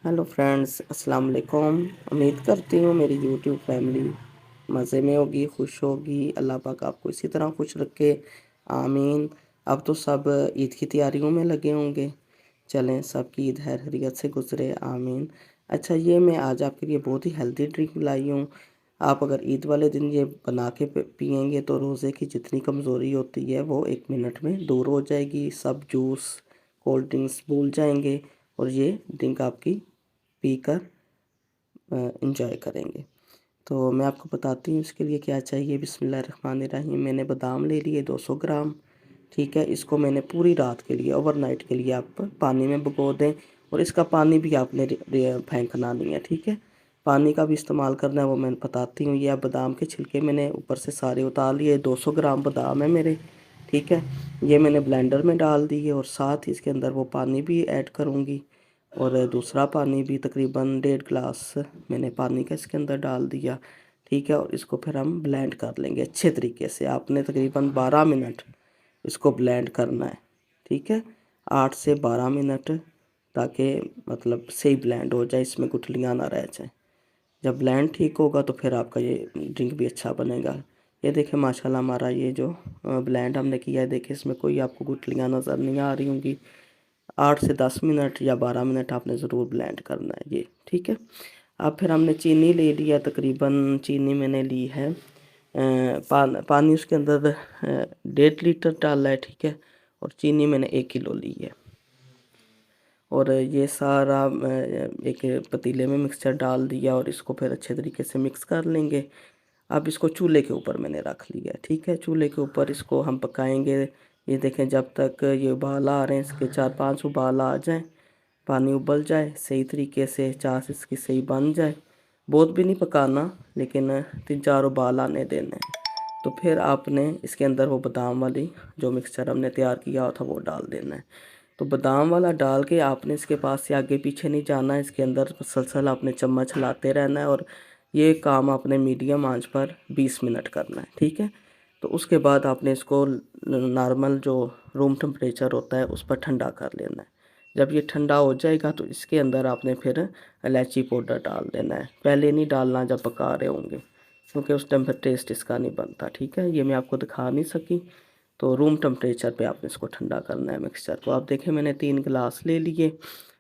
Hello friends, अस्सलाम वालेकुम। उम्मीद करती हूँ मेरी यूट्यूब फैमिली मज़े में होगी, खुश होगी। अल्लाह पाक आपको इसी तरह खुश रखे, आमीन। अब तो सब ईद की तैयारियों में लगे होंगे। चलें, सबकी ईद खैर खैरियत से गुजरे, आमीन। अच्छा, ये मैं आज आपके लिए बहुत ही हेल्दी ड्रिंक लाई हूँ। आप अगर ईद वाले दिन ये बना के पियेंगे तो रोज़े की जितनी कमज़ोरी होती है वो 1 मिनट में दूर हो जाएगी। सब जूस, कोल्ड ड्रिंक्स भूल जाएंगे और ये ड्रिंक आपकी पीकर एंजॉय करेंगे। तो मैं आपको बताती हूँ इसके लिए क्या चाहिए। बिस्मिल्लाहिर्रहमानिर्रहीम। मैंने बादाम ले लिए 200 ग्राम। ठीक है, इसको मैंने पूरी रात के लिए, ओवरनाइट के लिए आप पानी में भिगो दें। और इसका पानी भी आपने फेंकना नहीं है। ठीक है, पानी का भी इस्तेमाल करना है, वो मैं बताती हूँ। ये आप बादाम के छिलके मैंने ऊपर से सारे उतार लिए। 200 ग्राम बादाम है मेरे। ठीक है, ये मैंने ब्लेंडर में डाल दिए और साथ ही इसके अंदर वो पानी भी ऐड करूँगी। और दूसरा पानी भी तकरीबन 1.5 गिलास मैंने पानी का इसके अंदर डाल दिया। ठीक है, और इसको फिर हम ब्लेंड कर लेंगे अच्छे तरीके से। आपने तकरीबन 12 मिनट इसको ब्लेंड करना है। ठीक है, 8 से 12 मिनट, ताकि मतलब सही ब्लेंड हो जाए, इसमें गुठलियाँ ना रह जाए। जब ब्लेंड ठीक होगा तो फिर आपका ये ड्रिंक भी अच्छा बनेगा। ये देखें माशाल्लाह, हमारा ये जो ब्लेंड हमने किया है, देखिए इसमें कोई आपको गुठलियाँ नज़र नहीं आ रही होंगी। 8 से 10 मिनट या 12 मिनट आपने ज़रूर ब्लेंड करना है ये। ठीक है, अब फिर हमने चीनी ले लिया। तकरीबन चीनी मैंने ली है, पानी उसके अंदर 1.5 लीटर डाला है। ठीक है, और चीनी मैंने 1 किलो ली है। और ये सारा एक पतीले में मिक्सचर डाल दिया और इसको फिर अच्छे तरीके से मिक्स कर लेंगे। अब इसको चूल्हे के ऊपर मैंने रख लिया है। ठीक है, चूल्हे के ऊपर इसको हम पकाएंगे। ये देखें, जब तक ये उबाल आ रहे हैं, इसके 4-5 उबाल आ जाएं, पानी उबल जाए सही तरीके से, चास इसकी सही बन जाए। बहुत भी नहीं पकाना, लेकिन 3-4 उबाल आने देने हैं। तो फिर आपने इसके अंदर वो बादाम वाली जो मिक्सचर हमने तैयार किया था वो डाल देना है। तो बादाम वाला डाल के आपने इसके पास से आगे पीछे नहीं जाना है। इसके अंदर मुसलसल आपने चम्मच हिलाते रहना है और ये काम आपने मीडियम आंच पर 20 मिनट करना है। ठीक है, तो उसके बाद आपने इसको नॉर्मल जो रूम टेम्परेचर होता है उस पर ठंडा कर लेना है। जब ये ठंडा हो जाएगा तो इसके अंदर आपने फिर इलायची पाउडर डाल देना है। पहले नहीं डालना जब पका रहे होंगे, क्योंकि उस टाइम पर टेस्ट इसका नहीं बनता। ठीक है, ये मैं आपको दिखा नहीं सकी। तो रूम टेम्परेचर पे आपने इसको ठंडा करना है मिक्सचर को। आप देखें, मैंने 3 गिलास ले लिए।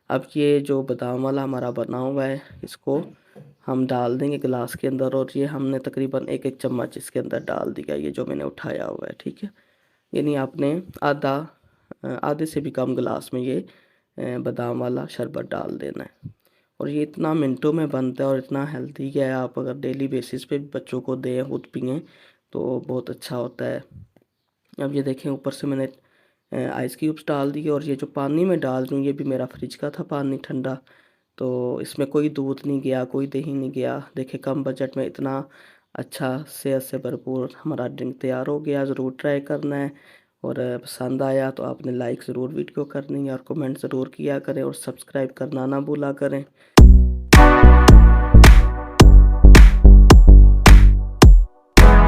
अब ये जो बादाम वाला हमारा बना हुआ है, इसको हम डाल देंगे गिलास के अंदर। और ये हमने तकरीबन एक एक चम्मच इसके अंदर डाल दिया, ये जो मैंने उठाया हुआ है। ठीक है, यानी आपने आधे से भी कम गिलास में ये बादाम वाला शरबत डाल देना है। और ये इतना मिनटों में बनता है और इतना हेल्दी है। आप अगर डेली बेसिस पे बच्चों को दें, खुद पिएँ, तो बहुत अच्छा होता है। अब ये देखें, ऊपर से मैंने आइस क्यूब्स डाल दिए। और ये जो पानी मैं डाल रही हूँ, ये भी मेरा फ्रिज का था पानी ठंडा। तो इसमें कोई दूध नहीं गया, कोई दही नहीं गया। देखिए, कम बजट में इतना अच्छा सेहत से भरपूर हमारा ड्रिंक तैयार हो गया। ज़रूर ट्राई करना है। और पसंद आया तो आपने लाइक ज़रूर वीडियो करनी है और कमेंट ज़रूर किया करें और सब्सक्राइब करना ना भूला करें।